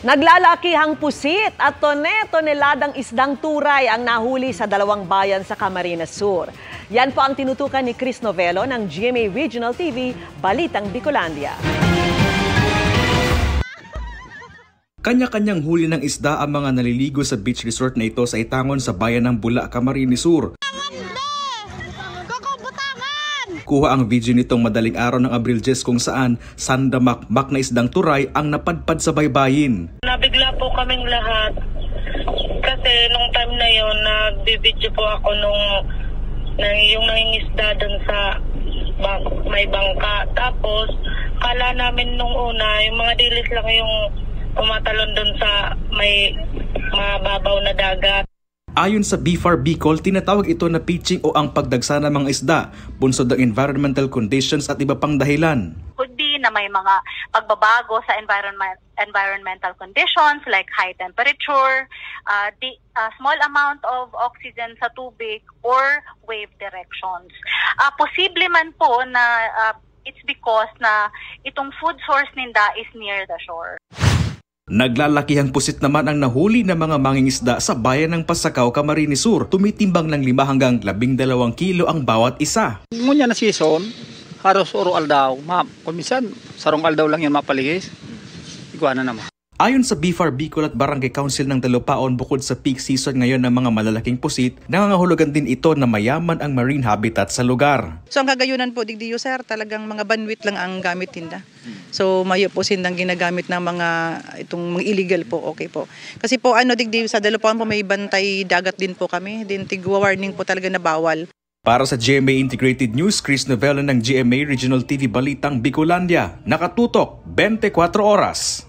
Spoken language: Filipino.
Naglalakihang pusit at toneladang isdang turay ang nahuli sa dalawang bayan sa Camarines Sur. Yan po ang tinutukan ni Chris Novello ng GMA Regional TV, Balitang Bicolandia. Kanya-kanyang huli ng isda ang mga naliligo sa beach resort na ito sa Itangon sa bayan ng Bula, Camarines Sur. Kuha ang video nitong madaling araw ng Abril 10 kung saan sandamakmak na isdang turay ang napadpad sa baybayin. Nabigla po kaming lahat kasi nung time na yon nagbibideo po ako yung nangingisda dun sa may bangka. Tapos kala namin nung una yung mga dilis lang yung tumatalon dun sa may mababaw na dagat. Ayon sa BFAR Bicol, tinatawag ito na pitching o ang pagdagsa ng mga isda, bunsod ng environmental conditions at iba pang dahilan. Could be na may mga pagbabago sa environmental conditions like high temperature, small amount of oxygen sa tubig, or wave directions. Posible man po na it's because na itong food source ninda is near the shore. Naglalakihang pusit naman ang nahuli ng mga mangingisda sa bayan ng Pasakaw, Camarines Sur. Tumitimbang ng 5 hanggang 12 kilo ang bawat isa. Ngunya na season, haros oro aldaw. Kumisan, sarong aldaw lang yan mapaligis. Iguana naman. Ayon sa BFAR Bicol at Barangay Council ng Dalupaon, bukod sa peak season ngayon ng mga malalaking pusit, nangangahulugan din ito na mayaman ang marine habitat sa lugar. So ang kagayunan po, digdiyo sir, talagang mga banwit lang ang gamit tinda. So mayo po sindang ginagamit ng mga itong mga illegal po, okay po. Kasi po digdiyo sa Dalupaon po may bantay dagat din po kami, din tigwa-warning po talaga na bawal. Para sa GMA Integrated News, Chris Novello ng GMA Regional TV Balitang Bicolandia, nakatutok 24 oras.